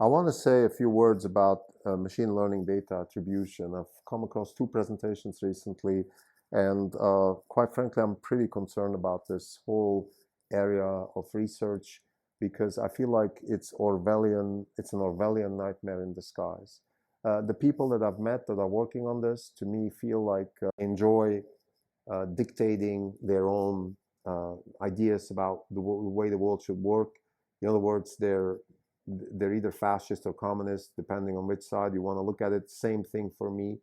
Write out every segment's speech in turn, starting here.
I want to say a few words about machine learning data attribution. I've come across two presentations recently, and quite frankly, I'm pretty concerned about this whole area of research because I feel like it's Orwellian. It's an Orwellian nightmare in disguise. The people that I've met that are working on this, to me, feel like enjoy dictating their own ideas about the way the world should work. In other words, they're either fascist or communist, depending on which side you want to look at it. Same thing for me.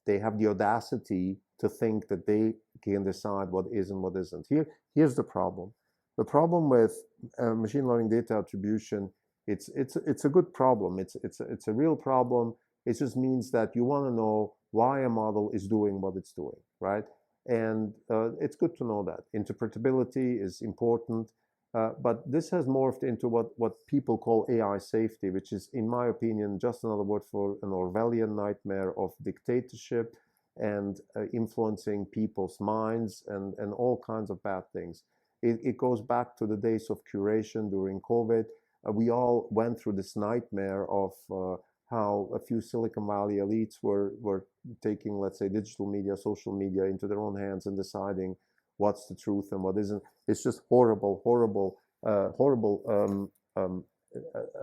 They have the audacity to think that they can decide what is and what isn't. Here's the problem. The problem with machine learning data attribution, it's a good problem. It's a real problem. It just means that you want to know why a model is doing what it's doing, right? And it's good to know that. Interpretability is important. But this has morphed into what people call AI safety, which is, in my opinion, just another word for an Orwellian nightmare of dictatorship and influencing people's minds and all kinds of bad things. It goes back to the days of curation during COVID. We all went through this nightmare of how a few Silicon Valley elites were taking, let's say, digital media, social media into their own hands and deciding what's the truth and what isn't. It's just horrible, a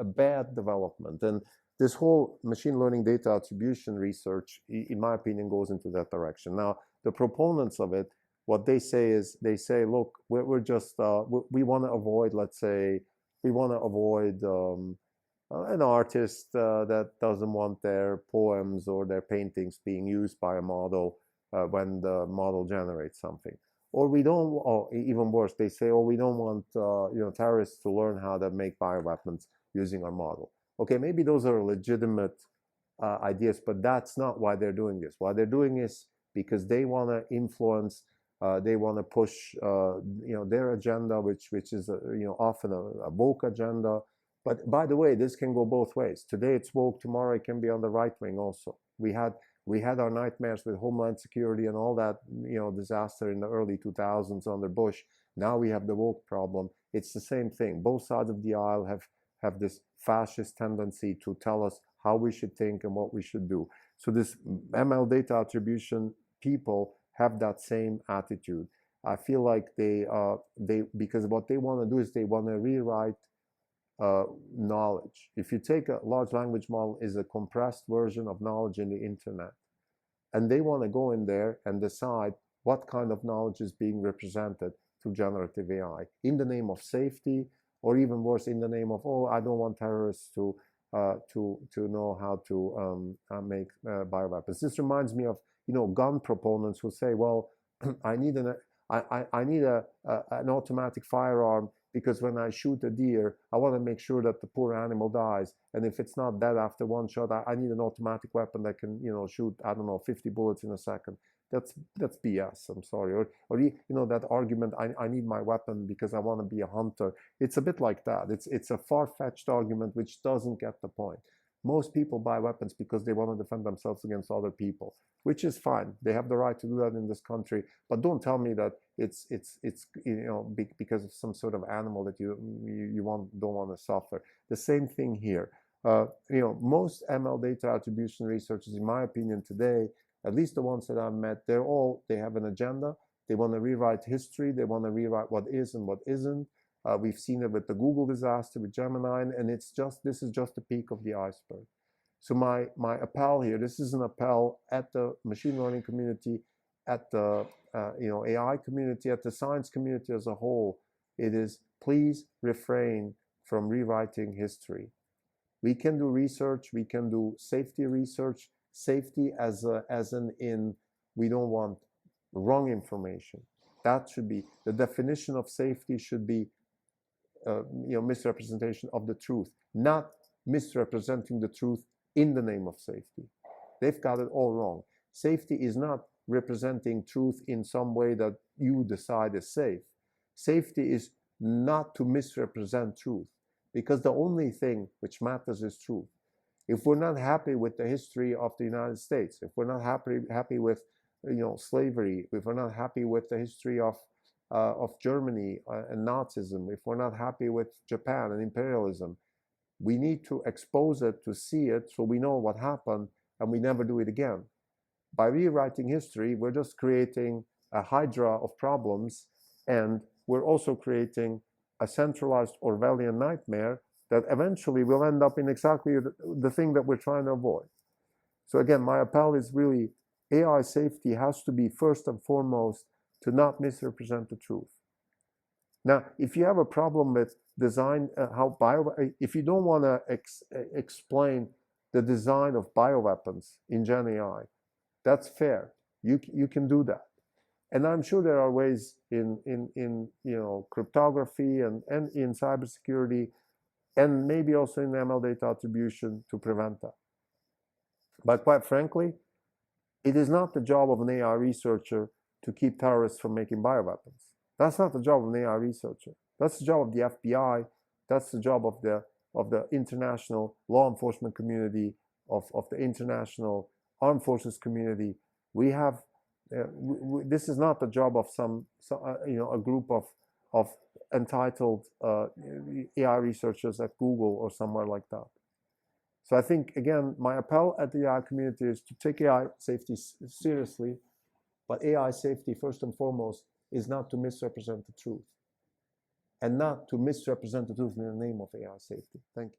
bad development. And this whole machine learning data attribution research, in my opinion, goes into that direction. Now, the proponents of it, what they say is, they say, look, we're just, we want to avoid, let's say, we want to avoid an artist that doesn't want their poems or their paintings being used by a model when the model generates something. Or we don't, or even worse, they say, oh, we don't want terrorists to learn how to make bioweapons using our model. Okay, maybe those are legitimate ideas, but that's not why they're doing this. Why they're doing is because they want to influence, they want to push, their agenda, which is often a woke agenda. But by the way, this can go both ways. Today it's woke, tomorrow it can be on the right wing also. We had our nightmares with Homeland Security and all that, disaster in the early 2000s under Bush. Now we have the woke problem. It's the same thing. Both sides of the aisle have this fascist tendency to tell us how we should think and what we should do. So this ML data attribution people have that same attitude. I feel like they because what they want to do is they want to rewrite knowledge. If you take a large language model, is a compressed version of knowledge in the internet, and they want to go in there and decide what kind of knowledge is being represented through generative AI in the name of safety, or even worse, in the name of, oh, I don't want terrorists to know how to make bioweapons. This reminds me of gun proponents who say, well, I need an automatic firearm because when I shoot a deer, I want to make sure that the poor animal dies. And if it's not dead after one shot, I need an automatic weapon that can, shoot, I don't know, 50 bullets in a second. That's BS. I'm sorry. Or that argument, I need my weapon because I want to be a hunter. It's a bit like that. It's a far-fetched argument which doesn't get the point. Most people buy weapons because they want to defend themselves against other people, which is fine. They have the right to do that in this country. But don't tell me that it's because of some sort of animal that you don't want to suffer. The same thing here. Most ML data attribution researchers, in my opinion, today, at least the ones that I've met, they have an agenda. They want to rewrite history. They want to rewrite what is and what isn't. We've seen it with the Google disaster with Gemini, and this is just the peak of the iceberg. So my appel here, this is an appel at the machine learning community, at the AI community, at the science community as a whole. It is, please refrain from rewriting history. We can do research, we can do safety research, safety as in we don't want wrong information. That should be the definition of safety. Should be misrepresentation of the truth, not misrepresenting the truth in the name of safety. They've got it all wrong. Safety is not representing truth in some way that you decide is safe. Safety is not to misrepresent truth, because the only thing which matters is truth. If we're not happy with the history of the United States, if we're not happy with slavery, if we're not happy with the history of Germany and Nazism, if we're not happy with Japan and imperialism, We need to expose it to see it so we know what happened and we never do it again. By rewriting history, we're just creating a hydra of problems, and we're also creating a centralized Orwellian nightmare that eventually will end up in exactly the thing that we're trying to avoid. So again, my appel is really AI safety has to be first and foremost to not misrepresent the truth. Now, if you have a problem with design, if you don't want to explain the design of bioweapons in Gen AI, that's fair. You can do that. And I'm sure there are ways in cryptography and in cybersecurity and maybe also in ML data attribution to prevent that. But quite frankly, it is not the job of an AI researcher to keep terrorists from making bioweapons. That's not the job of an AI researcher. That's the job of the FBI. That's the job of the international law enforcement community, of the international armed forces community. We have this is not the job of a group of entitled AI researchers at Google or somewhere like that. So I think, again, my appel at the AI community is to take AI safety seriously, but AI safety, first and foremost, is not to misrepresent the truth, and not to misrepresent the truth in the name of AI safety. Thank you.